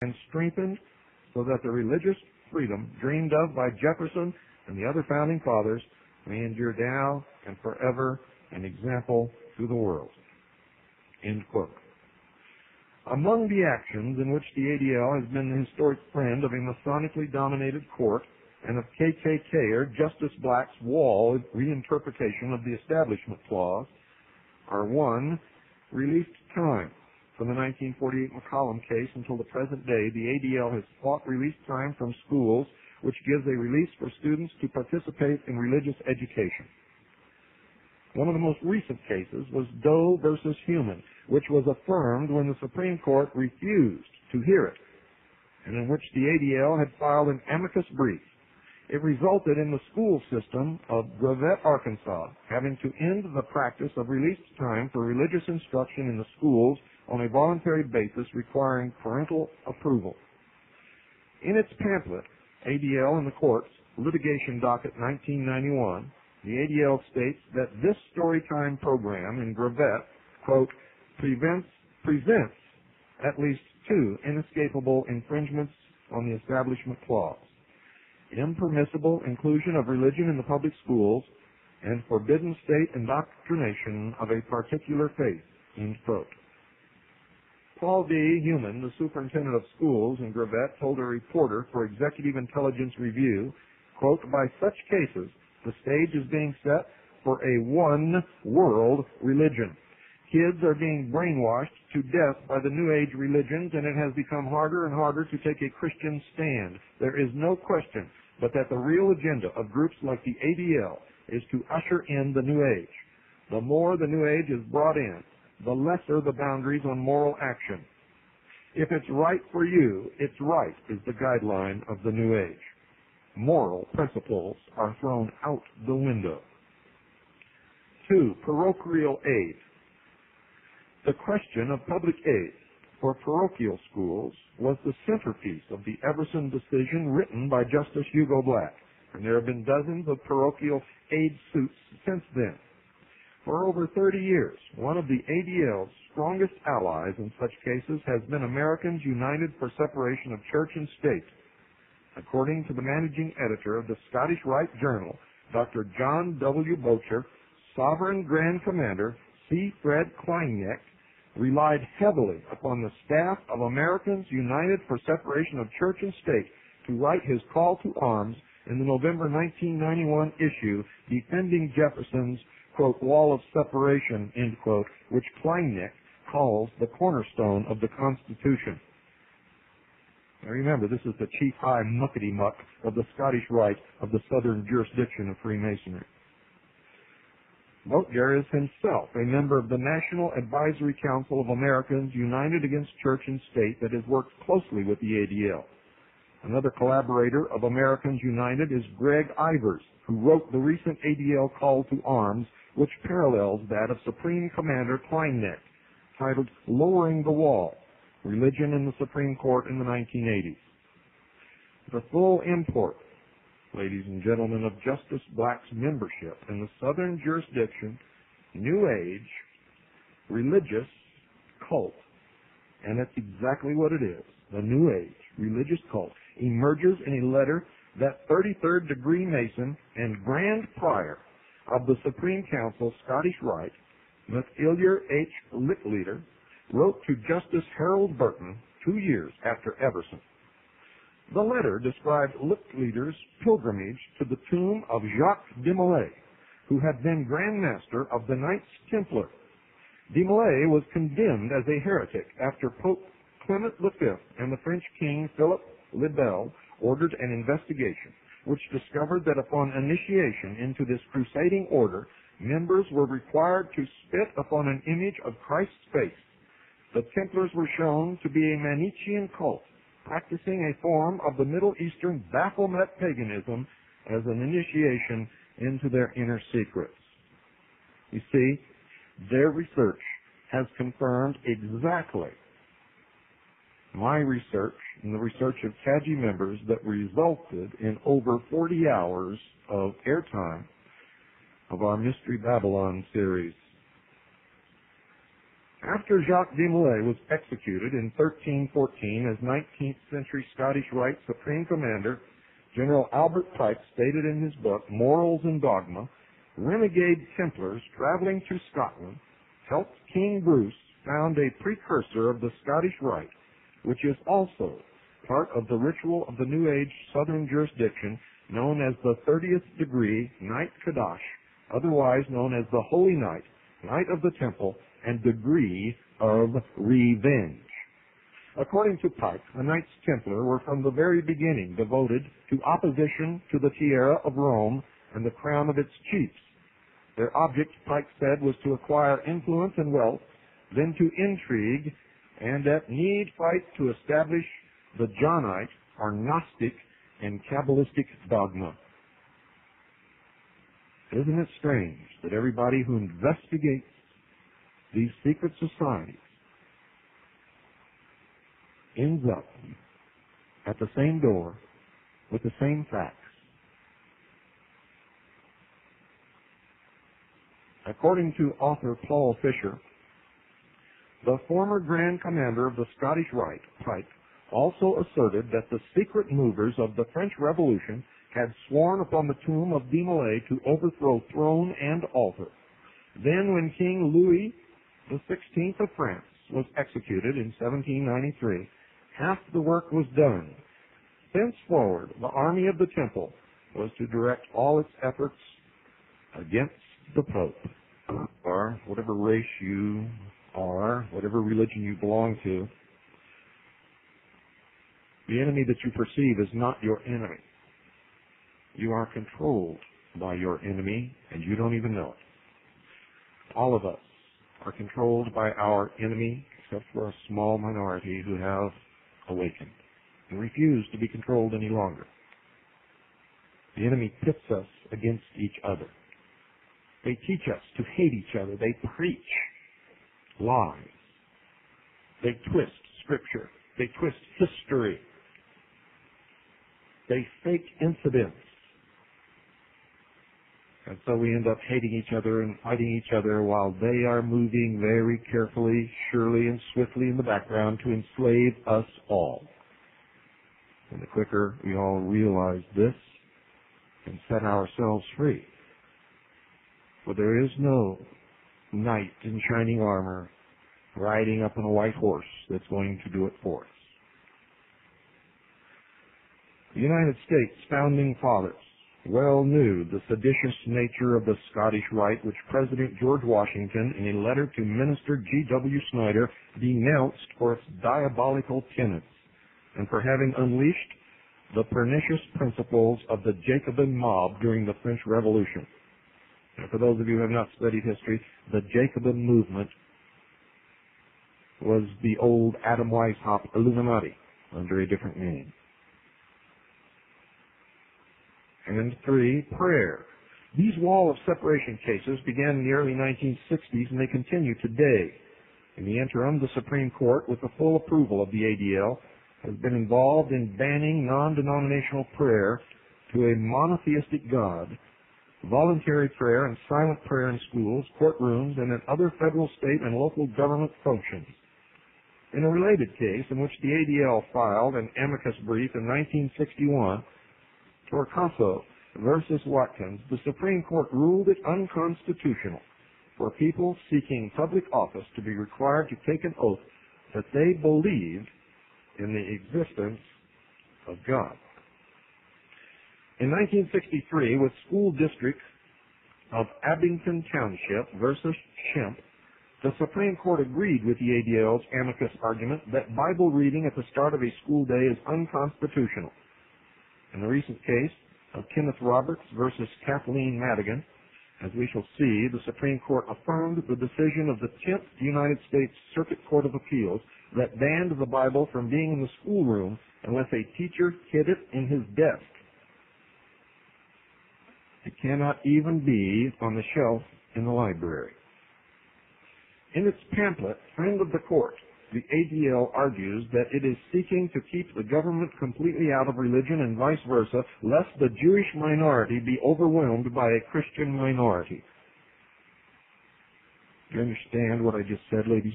and strengthened so that the religious freedom dreamed of by Jefferson and the other founding fathers may endure now and forever an example to the world. End quote. Among the actions in which the ADL has been the historic friend of a Masonically dominated court and of KKKer Justice Black's Wall reinterpretation of the Establishment Clause are: 1. Released time. From the 1948 McCollum case until the present day, the ADL has fought release time from schools, which gives a release for students to participate in religious education. One of the most recent cases was Doe versus Human, which was affirmed when the Supreme Court refused to hear it, and in which the ADL had filed an amicus brief. It resulted in the school system of Gravette, Arkansas, having to end the practice of release time for religious instruction in the schools on a voluntary basis requiring parental approval. In its pamphlet, ADL in the Courts, Litigation Docket 1991, the ADL states that this storytime program in Gravette, quote, presents at least two inescapable infringements on the Establishment Clause: impermissible inclusion of religion in the public schools and forbidden state indoctrination of a particular faith, end quote. Paul D. Human, the superintendent of schools in Gravette, told a reporter for Executive Intelligence Review, quote, by such cases, the stage is being set for a one-world religion. Kids are being brainwashed to death by the New Age religions, and it has become harder and harder to take a Christian stand. There is no question but that the real agenda of groups like the ADL is to usher in the New Age. The more the New Age is brought in, the lesser the boundaries on moral action. If it's right for you, it's right is the guideline of the New Age. Moral principles are thrown out the window. 2. Parochial aid. The question of public aid for parochial schools was the centerpiece of the Everson decision written by Justice Hugo Black, and there have been dozens of parochial aid suits since then. For over 30 years, one of the ADL's strongest allies in such cases has been Americans United for Separation of Church and State. According to the managing editor of the Scottish Rite Journal, Dr. John W. Bocher, Sovereign Grand Commander C. Fred Kleineck relied heavily upon the staff of Americans United for Separation of Church and State to write his call to arms in the November 1991 issue defending Jefferson's, quote, wall of separation, end quote, which Kleineck calls the cornerstone of the Constitution. Now remember, this is the chief high muckety-muck of the Scottish Rite of the southern jurisdiction of Freemasonry. Bocher is himself a member of the National Advisory Council of Americans United Against Church and State that has worked closely with the ADL. Another collaborator of Americans United is Greg Ivers, who wrote the recent ADL call to arms, which parallels that of Supreme Commander Kleineck, titled Lowering the Wall, Religion in the Supreme Court in the 1980s. The full import, ladies and gentlemen, of Justice Black's membership in the Southern jurisdiction, New Age, religious cult, and that's exactly what it is, the New Age, religious cult, emerges in a letter that 33rd degree Mason and Grand Prior of the Supreme Council, Scottish Rite, McIlyar H. Licklider, wrote to Justice Harold Burton 2 years after Everson. The letter described Licklider's pilgrimage to the tomb of Jacques de Molay, who had been Grand Master of the Knights Templar. De Molay was condemned as a heretic after Pope Clement V and the French King Philip le Bel ordered an investigation, which discovered that upon initiation into this crusading order, members were required to spit upon an image of Christ's face. The Templars were shown to be a Manichaean cult, practicing a form of the Middle Eastern Baphomet paganism as an initiation into their inner secrets. You see, their research has confirmed exactly my research and the research of CAGI members that resulted in over 40 hours of airtime of our Mystery Babylon series. After Jacques de Molay was executed in 1314 as 19th century Scottish Rite Supreme Commander, General Albert Pike stated in his book, Morals and Dogma, renegade Templars traveling through Scotland helped King Bruce found a precursor of the Scottish Rite, which is also part of the ritual of the New Age Southern jurisdiction known as the 30th degree Knight Kadash, otherwise known as the Holy Knight, Knight of the Temple, and degree of revenge. According to Pike, the Knights Templar were from the very beginning devoted to opposition to the tiara of Rome and the crown of its chiefs. Their object, Pike said, was to acquire influence and wealth, then to intrigue, and at need fight to establish the Johnite or Gnostic and Kabbalistic dogma. Isn't it strange that everybody who investigates these secret societies ends up at the same door with the same facts? According to author Paul Fisher, the former Grand Commander of the Scottish Rite, Pike, also asserted that the secret movers of the French Revolution had sworn upon the tomb of de Molay to overthrow throne and altar. Then when King Louis XVI of France was executed in 1793, half the work was done. Thenceforward, the army of the temple was to direct all its efforts against the Pope, or whatever race you are, whatever religion you belong to. The enemy that you perceive is not your enemy. You are controlled by your enemy, and you don't even know it. All of us are controlled by our enemy, except for a small minority who have awakened and refuse to be controlled any longer. The enemy pits us against each other. They teach us to hate each other. They preach lies. They twist Scripture. They twist history. They fake incidents. And so we end up hating each other and fighting each other while they are moving very carefully, surely, and swiftly in the background to enslave us all. And the quicker we all realize this and set ourselves free. For there is no knight in shining armor riding up on a white horse that's going to do it for us. The United States founding fathers well knew the seditious nature of the Scottish Rite, which President George Washington, in a letter to Minister G.W. Snyder, denounced for its diabolical tenets and for having unleashed the pernicious principles of the Jacobin mob during the French Revolution. And for those of you who have not studied history, the Jacobin movement was the old Adam Weishaupt Illuminati under a different name. And 3, prayer. These wall of separation cases began in the early 1960s and they continue today. In the interim, the Supreme Court, with the full approval of the ADL, has been involved in banning non-denominational prayer to a monotheistic God, voluntary prayer and silent prayer in schools, courtrooms, and in other federal, state, and local government functions. In a related case in which the ADL filed an amicus brief in 1961, Torcaso versus Watkins, the Supreme Court ruled it unconstitutional for people seeking public office to be required to take an oath that they believed in the existence of God. In 1963, with School District of Abington Township versus Shemp, the Supreme Court agreed with the ADL's amicus argument that Bible reading at the start of a school day is unconstitutional. In the recent case of Kenneth Roberts versus Kathleen Madigan, as we shall see, the Supreme Court affirmed the decision of the 10th United States Circuit Court of Appeals that banned the Bible from being in the schoolroom unless a teacher hid it in his desk. It cannot even be on the shelf in the library. In its pamphlet, Friend of the Court, the ADL argues that it is seeking to keep the government completely out of religion and vice versa, lest the Jewish minority be overwhelmed by a Christian minority. Do you understand what I just said, ladies